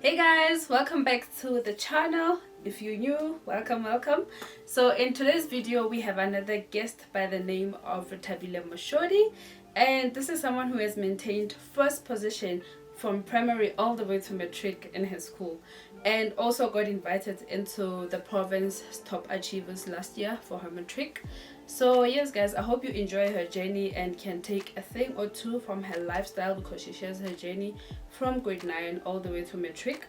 Hey guys, welcome back to the channel. If you're new, welcome. So in today's video we have another guest by the name of Rethabile Mosholi, and this is someone who has maintained first position from primary all the way to matric in his school, and also got invited into the province's top achievers last year for her matric. So yes guys, I hope you enjoy her journey and can take a thing or two from her lifestyle, because she shares her journey from grade 9 all the way to matric.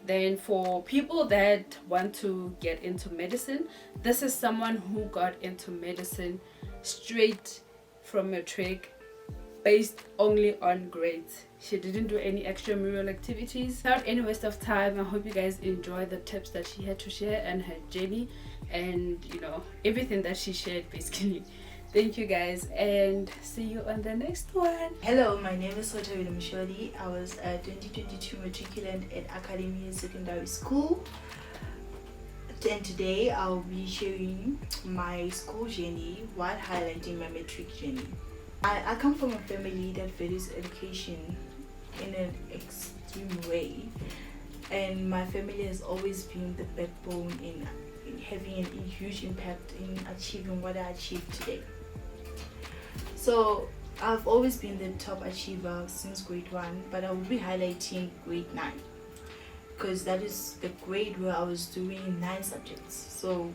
Then for people that want to get into medicine, this is someone who got into medicine straight from matric, based only on grades. She didn't do any extramural activities. Without any waste of time, I hope you guys enjoy the tips that she had to share and her journey, and everything that she shared basically. Thank you guys, and see you on the next one. Hello, my name is Rethabile Mosholi. I was a 2022 matriculant at Academy Secondary School, and today I'll be sharing my school journey while highlighting my matric journey. I come from a family that values education in an extreme way, and my family has always been the backbone in having a huge impact in achieving what I achieved today. So I've always been the top achiever since grade 1, but I will be highlighting grade 9 because that is the grade where I was doing 9 subjects. So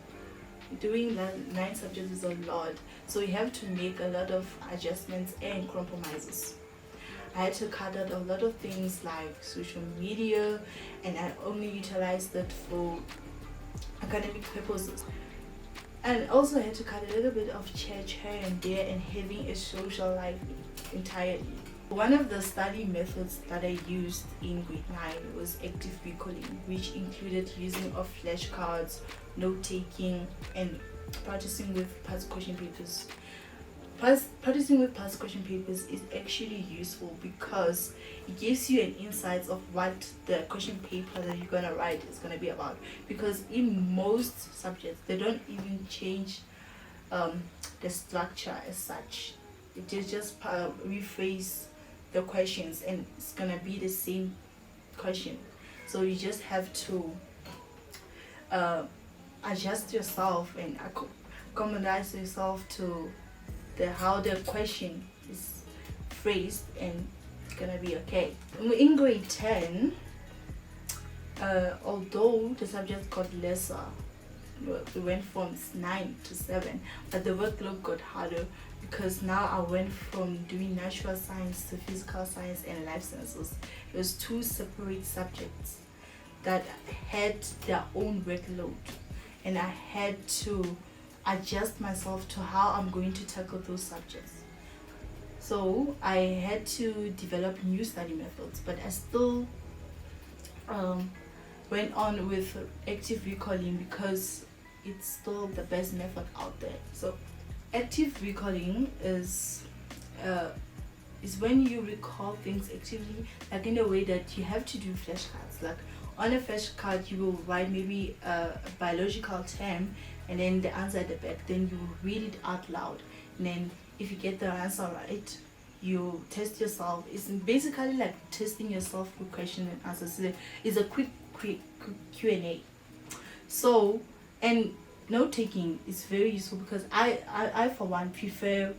doing that 9 subjects is a lot, so you have to make a lot of adjustments and compromises. I had to cut out a lot of things like social media, and I only utilized it for academic purposes. And also had to cut a little bit of church here and there and having a social life entirely. One of the study methods that I used in grade 9 was active recalling, which included using of flashcards, note-taking, and practicing with past question papers. Practicing with past question papers is actually useful because it gives you an insight of what the question paper that you're gonna write is gonna be about. Because in most subjects, they don't even change the structure as such. It is just rephrase the questions, and it's gonna be the same question. So you just have to adjust yourself and accommodate yourself to how the question is phrased, and it's gonna be okay. In grade 10, although the subject got lesser, we went from 9 to 7, but the workload got harder because now I went from doing natural science to physical science and life sciences. It was 2 separate subjects that had their own workload, and I had to adjust myself to how I'm going to tackle those subjects. So I had to develop new study methods, but I still went on with active recalling because it's still the best method out there. So active recalling is when you recall things actively, like in a way that you have to do flashcards. Like on a flashcard you will write maybe a biological term and then the answer at the back, then you read it out loud, and then if you get the answer right, you test yourself. It's basically like testing yourself with question and answers. It's a quick Q&A. So, and note taking is very useful because I for one prefer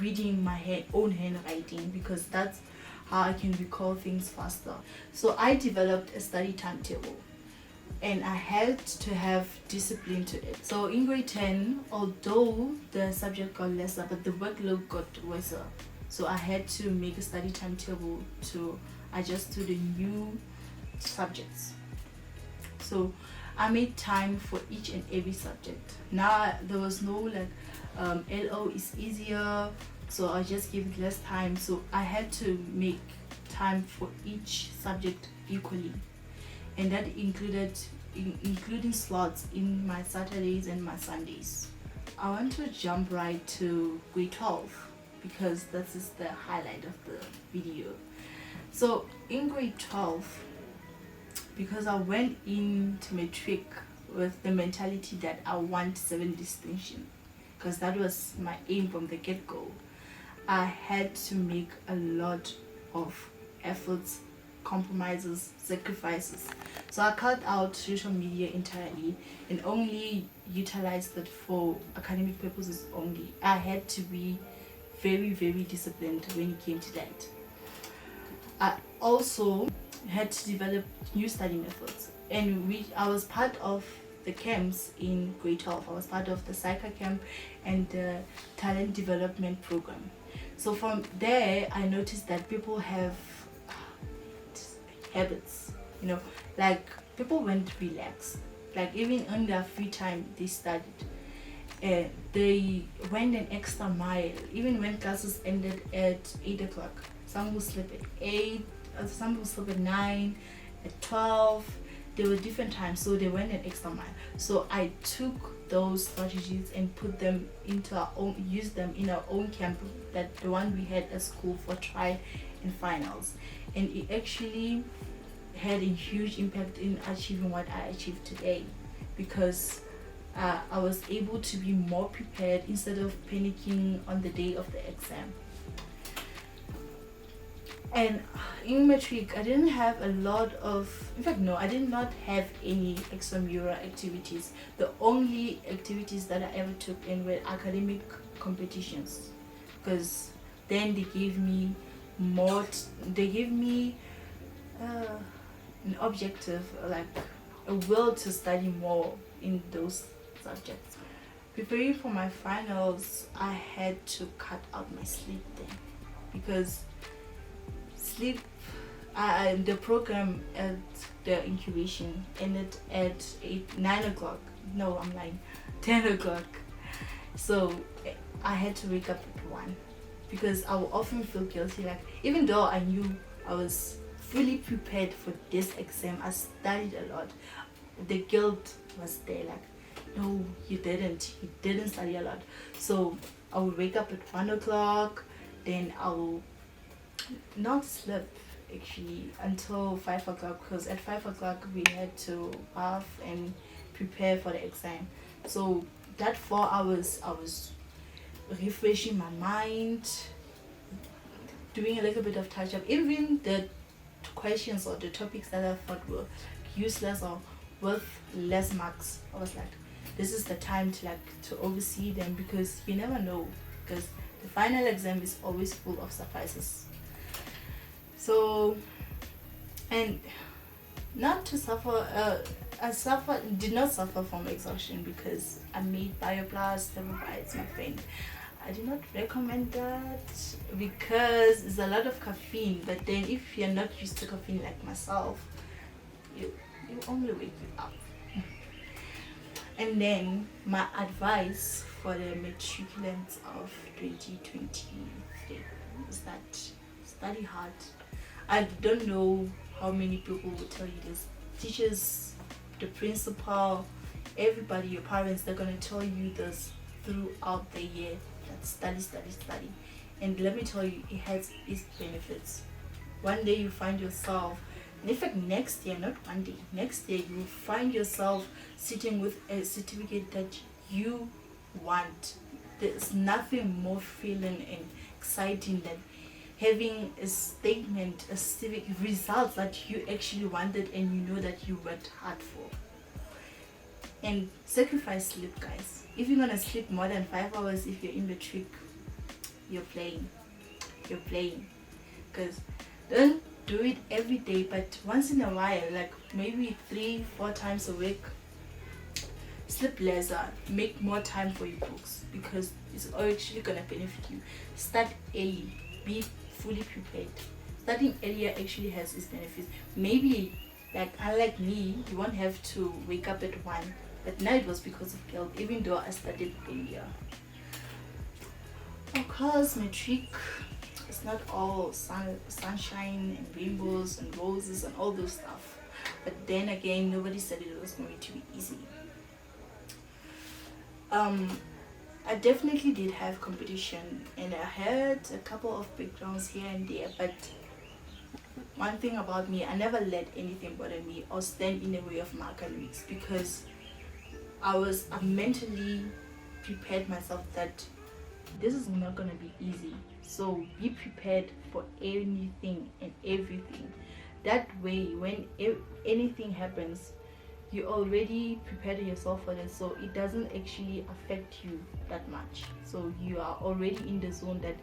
reading my own handwriting because that's how I can recall things faster. So I developed a study timetable, and I had to have discipline to it. So in grade 10, although the subject got lesser, but the workload got worse. So I had to make a study timetable to adjust to the new subjects. So I made time for each and every subject. Now there was no like LO is easier, so I just give it less time. So I had to make time for each subject equally, and that included including slots in my Saturdays and my Sundays. I want to jump right to grade 12 because this is the highlight of the video. So in grade 12, because I went into matric with the mentality that I want 7 distinction, because that was my aim from the get-go, I had to make a lot of efforts compromises, sacrifices. So I cut out social media entirely and only utilized it for academic purposes only. I had to be very, very disciplined when it came to that. I also had to develop new study methods, and I was part of the camps in grade 12. I was part of the psycho camp and the talent development program. So from there, I noticed that people have habits, like people went relaxed, like even on their free time they studied. They went an extra mile, even when classes ended at 8 o'clock. Some will sleep at 8, some will sleep at 9, at 12. There were different times, so they went an extra mile. So I took those strategies and put them into our own, used them in our own camp, that the one we had at school for trial and finals. And it actually had a huge impact in achieving what I achieved today, because I was able to be more prepared instead of panicking on the day of the exam. And in Matric, I didn't have a lot of, in fact, no, I did not have any extramural activities. The only activities that I ever took in were academic competitions, because then they gave me more, they gave me an objective, like a will to study more in those subjects. Preparing for my finals, I had to cut out my sleep then, because sleep, the program at the incubation ended at 9 o'clock. No, I'm lying, 10 o'clock. So I had to wake up at 1, because I would often feel guilty, like even though I knew I was fully prepared for this exam, I studied a lot, the guilt was there, like, no, you didn't study a lot. So I would wake up at 1 o'clock, then I will not sleep actually until 5 o'clock, because at 5 o'clock we had to bath and prepare for the exam. So that 4 hours I was refreshing my mind, doing a little bit of touch up. Even the questions or the topics that I thought were useless or worth less marks, I was like, this is the time to oversee them, because you never know, because the final exam is always full of surprises. So, and not to suffer, did not suffer from exhaustion, because I made BioPlus, Rethabile, my friend. I do not recommend that, because it's a lot of caffeine, but then if you're not used to caffeine like myself, you only wake you up. And then my advice for the matriculants of 2023 is that study hard. I don't know how many people will tell you this. Teachers, the principal, everybody, your parents, they're going to tell you this throughout the year, that study. And let me tell you, it has its benefits. One day you find yourself, and in fact next year, not one day, next year you will find yourself sitting with a certificate that you want. There's nothing more thrilling and exciting than having a statement, a civic result that you actually wanted and you know that you worked hard for. And sacrifice sleep, guys. If you're gonna sleep more than 5 hours, if you're in Matric, you're playing, because don't do it every day, but once in a while, like maybe 3-4 times a week, sleep lesser, make more time for your books, because it's actually gonna benefit you. Start early, be fully prepared. Starting earlier actually has its benefits. Maybe, like unlike me, you won't have to wake up at 1, but now it was because of guilt, even though I studied earlier. Of course, Matric, it's not all sunshine and rainbows and roses and all those stuff, but then again, nobody said it was going to be easy. I definitely did have competition, and I had a couple of breakdowns here and there, but one thing about me, I never let anything bother me or stand in the way of my academics, because I mentally prepared myself that this is not going to be easy. So be prepared for anything and everything that way, when anything happens, you already prepared yourself for this, so it doesn't actually affect you that much. So you are already in the zone that,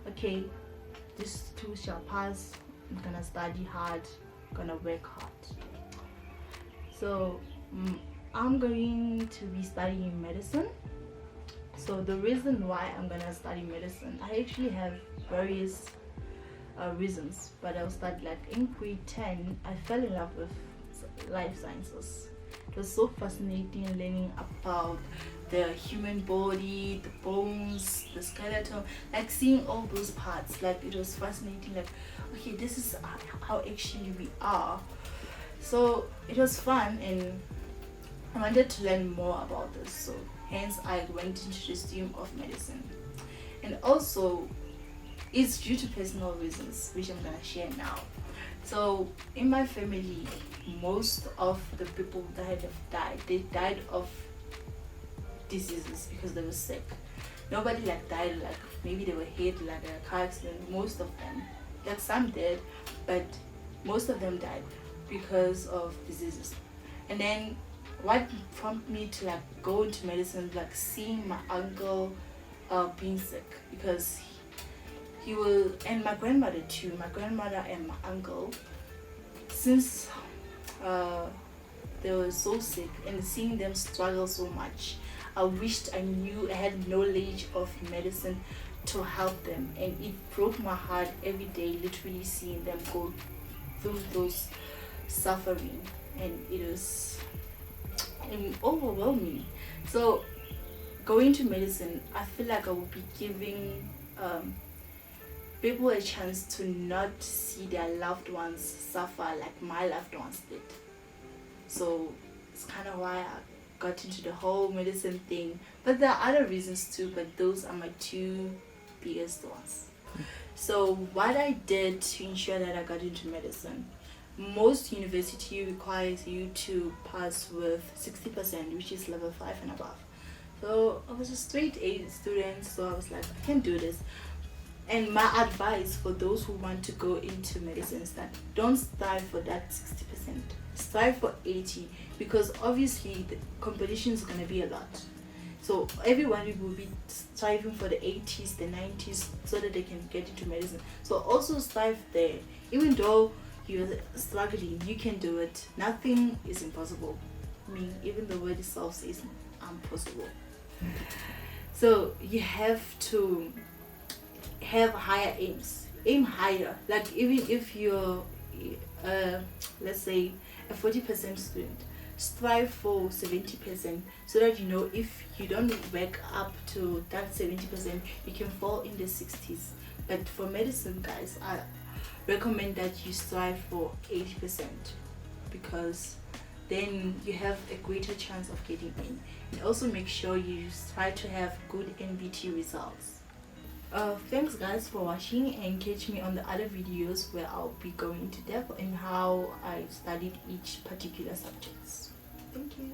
okay, this too shall pass. I'm gonna study hard, gonna work hard. So I'm going to be studying medicine. So the reason why I'm gonna study medicine, I actually have various reasons, but I'll start like in grade 10. I fell in love with life sciences. It was so fascinating learning about the human body, the bones, the skeleton, like seeing all those parts. Like it was fascinating, like, okay, this is how actually we are. So it was fun, and I wanted to learn more about this, so hence I went into the stream of medicine. And also it's due to personal reasons, which I'm gonna share now. So in my family, most of the people that have died, they died of diseases because they were sick. Nobody like died like maybe they were hit like a car accident. Most of them, like some did, but most of them died because of diseases. And then what prompted me to like go into medicine, like seeing my uncle being sick, because he will, and my grandmother too, my grandmother and my uncle, since they were so sick, and seeing them struggle so much, I wished I knew, I had knowledge of medicine to help them. And it broke my heart every day, literally seeing them go through those suffering, and it was overwhelming. So going to medicine, I feel like I will be giving people a chance to not see their loved ones suffer like my loved ones did. So it's kind of why I got into the whole medicine thing. But there are other reasons too, but those are my two biggest ones. So what I did to ensure that I got into medicine, most university requires you to pass with 60%, which is level 5 and above. So I was a straight A student, so I was like, I can do this. And my advice for those who want to go into medicine is that don't strive for that 60%, strive for 80%, because obviously the competition is going to be a lot. So everyone will be striving for the 80s, the 90s, so that they can get into medicine. So also strive there. Even though you're struggling, you can do it. Nothing is impossible. I mean, even the word itself says impossible. So you have to have higher aims. Aim higher. Like even if you're let's say a 40% student, strive for 70%, so that you know if you don't work up to that 70%, you can fall in the 60s. But for medicine, guys, I recommend that you strive for 80%, because then you have a greater chance of getting in. And also make sure you try to have good NBT results. Thanks guys for watching, and catch me on the other videos where I'll be going into depth in how I studied each particular subjects. Thank you.